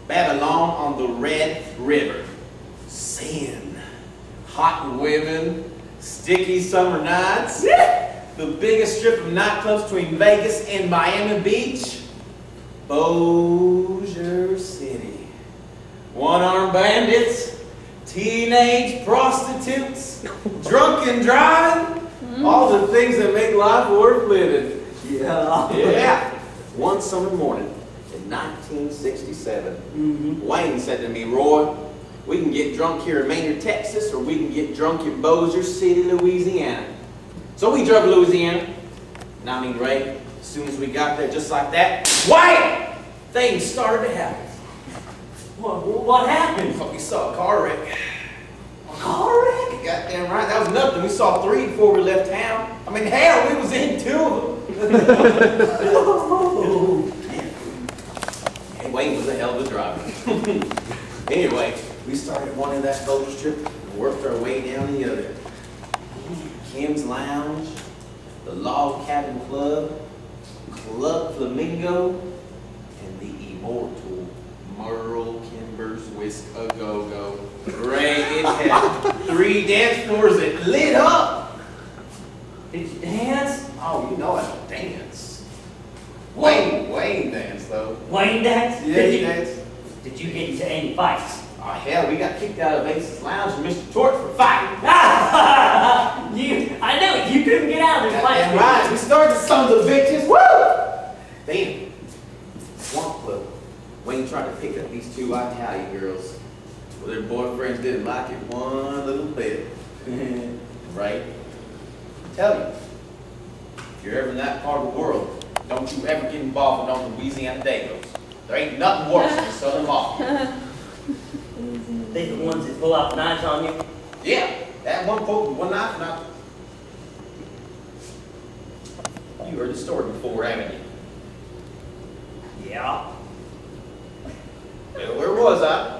Babylon on the Red River. Sin, hot women, sticky summer nights, the biggest strip of nightclubs between Vegas and Miami Beach, Bossier City. One-armed bandits, teenage prostitutes, drunken driving, all the things that make life worth living. Yeah. One summer morning in 1967, Wayne said to me, Roy, we can get drunk here in Maynard, Texas, or we can get drunk in Bossier City, Louisiana. So we drove to Louisiana. And I mean, Ray, as soon as we got there, just like that, wham! Things started to happen. What happened? Well, we saw a car wreck. A car wreck? Goddamn right, that was nothing. We saw 3 before we left town. I mean, hell, we was in 2 of them. Hey, Wayne was a hell of a driver. Anyway, we started one of that boat strip and worked our way down the other. Kim's Lounge, the Log Cabin Club, Club Flamingo, and the immortal Merle Kimber's Whisk-A-Go-Go. Ray, it had 3 dance floors that lit up. Did you dance? Oh, you know I don't dance. Wayne danced though. Wayne danced? Yeah, he danced. Did you get into any fights? Oh hell, we got kicked out of Ace's Lounge and Mr. Torch for fighting. I know it. You couldn't get out of this fight. That's right. We started the sons of bitches. Woo! Then, Swamp Club. Wayne tried to pick up these 2 Italian girls. Well, their boyfriends didn't like it one little bit. Right? I tell you, if you're ever in that part of the world, don't you ever get involved with no Louisiana Dagos. There ain't nothing worse than Southern Mafia. They the ones that pull out knives on you? Yeah, that one poke with one knife. You heard the story before, haven't you? Yeah. Well, where was I?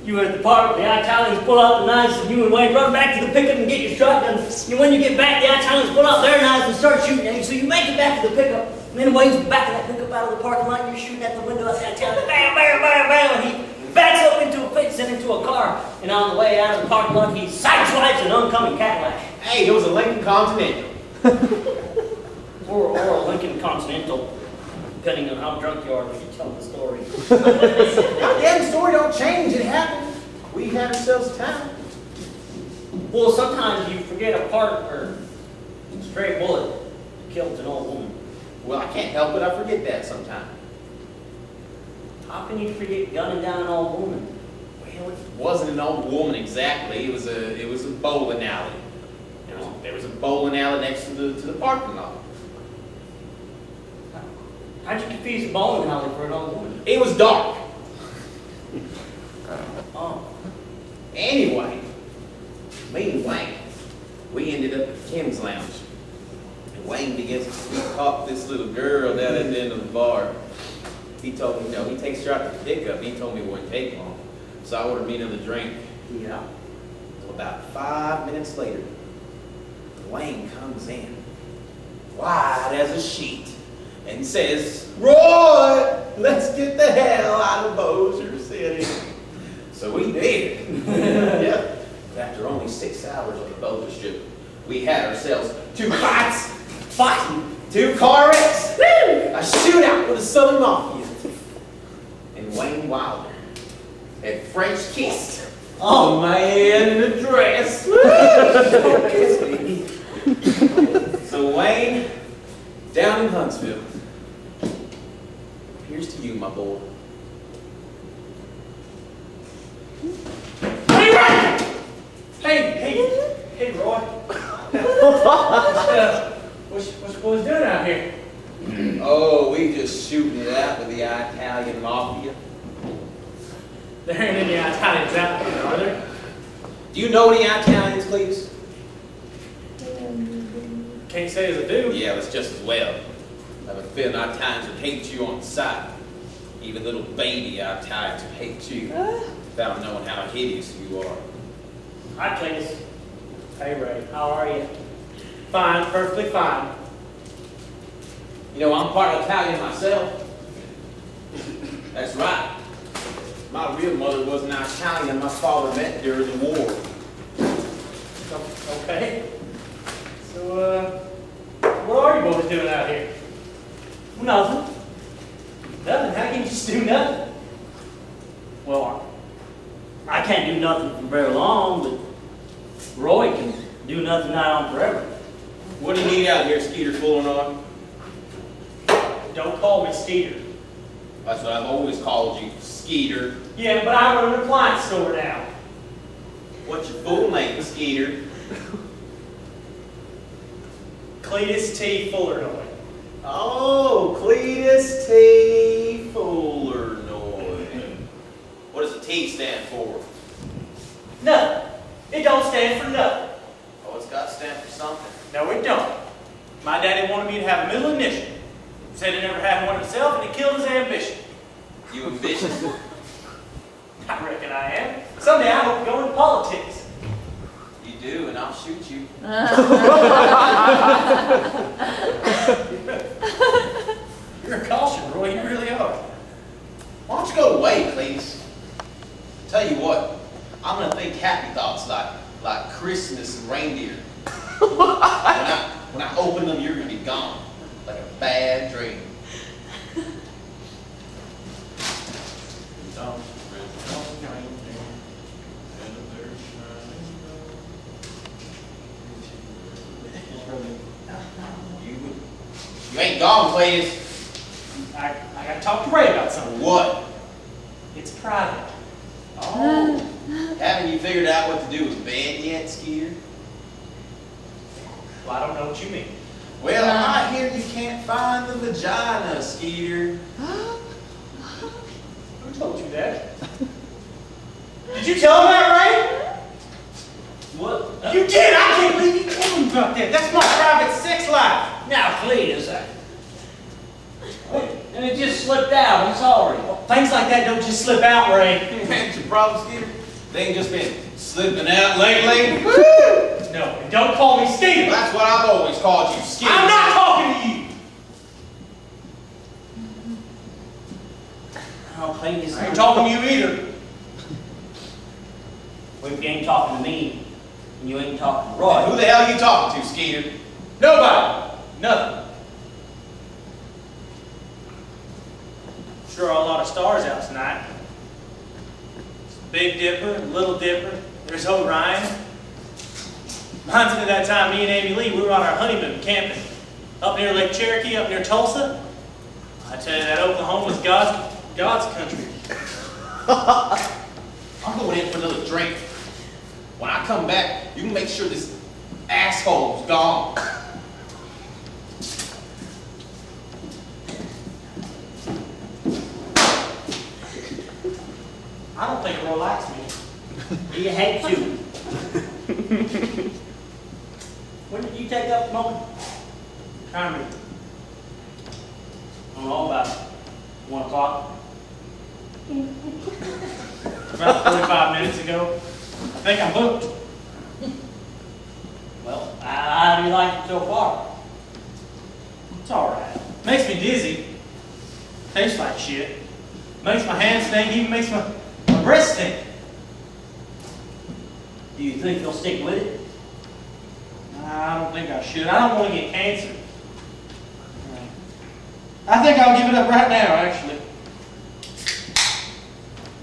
You were at the park, the Italians pull out the knives, and you and Wayne run back to the pickup and get your shotgun. And when you get back, the Italians pull out their knives and start shooting at you. So you make it back to the pickup, and then Wayne's back of that pickup out of the parking lot, and you're shooting at the window at the Italian. Bam, bam, bam, bam, and he backs up into a fence and into a car. And on the way out of the parking lot, he sideswipes an oncoming Cadillac. Hey, it was a Lincoln Continental. or a Lincoln Continental, depending on how drunk you are when you tell the story. Yeah, the story don't change. It happened. We had ourselves a time. Well, sometimes you forget a part or a stray bullet kills an old woman. Well, I can't help it. I forget that sometimes. How can you forget gunning down an old woman? Well, it wasn't an old woman exactly. It was a bowling alley. There was a bowling alley next to the parking lot. How'd you confuse a bowling alley for an old woman? It was dark. Oh. Anyway, me and Wayne, we ended up at Kim's Lounge. And Wayne begins to sweet talk this little girl down at the end of the bar. He told me, he takes her out to the pickup. He told me it wouldn't take long. So I ordered me another drink. Yeah. So about 5 minutes later, Wayne comes in, white as a sheet, and says, Roy, let's get the hell out of Bossier City. So we did. Yeah. After only 6 hours on the Bossier Strip, we had ourselves 2 fights, 2 car wrecks, a shootout with the Southern Mafia, and Wayne Wilder had French kissed a man in a dress. Don't kiss me. So Wayne, down in Huntsville. Here's to you, my boy. Hey, Roy. What's doing out here? Oh, we just shooting it out with the Italian Mafia. There ain't any Italians out here, are there? Do you know any Italians, please? Can't say as I do. Yeah, it's just as well. I have a feeling Italians would hate you on sight. Even little baby Italians would hate you without knowing how hideous you are. Hi, Cletus. Hey, Ray. How are you? Fine, perfectly fine. You know, I'm part Italian myself. That's right. My real mother was an Italian my father met during the war. Okay. So, what are you boys doing out here? Nothing. Nothing? How can you just do nothing? Well, I can't do nothing for very long, but Roy can do nothing night on forever. What do you need out here, Skeeter Fullernon? Don't call me Skeeter. That's what I've always called you, Skeeter. Yeah, but I run an appliance store now. What's your full name, Skeeter? Cletus T. Fullernoy. Oh, Cletus T. Fullernoy. What does the T stand for? Nothing. It don't stand for nothing. Oh, it's got to stand for something. No, it don't. My daddy wanted me to have a middle initial. Said he never had one himself, and it killed his ambition. You ambitious? I reckon I am. Someday I hope to go into politics. You do, and I'll shoot you. You're a caution, Roy. You really are. Why don't you go away, Cletus? Tell you what, I'm gonna think happy thoughts like Christmas and reindeer. when I open them, you're gonna be gone, like a bad dream. You ain't gone, Cletus. I got to talk to Ray about something. What? It's private. Oh, haven't you figured out what to do with bed yet, Skeeter? Well, I don't know what you mean. Well, I hear you can't find the vagina, Skeeter. Who told you that? Did you tell him that, Ray? What? You did! I can't believe you told him about that. That's my private sex life. Now, Cletus, and it just slipped out. I'm sorry. Things like that don't just slip out, Ray. That's your problem, Skeeter? They ain't just been slipping out lately. No, and don't call me Skeeter. That's what I've always called you, Skeeter. I'm not talking to you. Oh, Cletus, I ain't talking to you either. well, if you ain't talking to me, and you ain't talking to Roy. Who the hell are you talking to, Skeeter? Nobody. Nothing. Sure are a lot of stars out tonight. Big Dipper, Little Dipper, there's Orion. Reminds me of that time me and Amy Lee, we were on our honeymoon camping. Up near Lake Cherokee, up near Tulsa. I tell you, that Oklahoma was God's country. I'm going in for another drink. When I come back, you can make sure this asshole's gone. I don't think Roy likes me. You hate to. When did you take up smoking? Time to I don't know, about 1 o'clock. about 45 minutes ago. I think I'm hooked. Well, how do you like it so far? It's alright. Makes me dizzy. Tastes like shit. Makes my hands stink, even makes my breath stink. Do you think you'll stick with it? I don't think I should. I don't want to get cancer. I think I'll give it up right now, actually.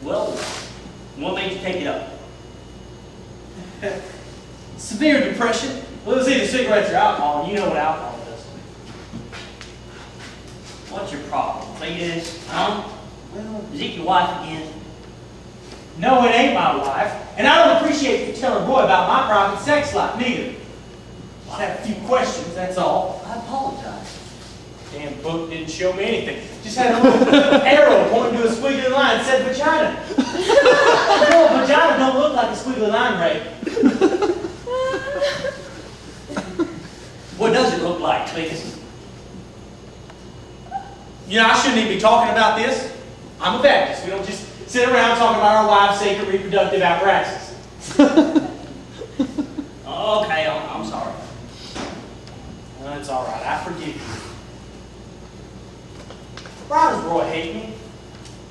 Well, what made you take it up? Severe depression. Well, it was either cigarettes or alcohol, and you know what alcohol does. What's your problem? Cletus? Huh? Well, Is it your wife again? no, it ain't my wife. And I don't appreciate you telling Roy about my private sex life, neither. Just have a few questions, that's all. I apologize. Damn book didn't show me anything. Just had a little arrow pointing to a squiggly line that said vagina. No, a vagina don't look like a squiggly line, Ray. What does it look like, Cletus? You know, I shouldn't even be talking about this. I'm a Baptist. We don't just sit around talking about our wives' sacred reproductive apparatuses. Okay, I'm sorry. Well, it's all right. I forgive you. Why does Roy hate me?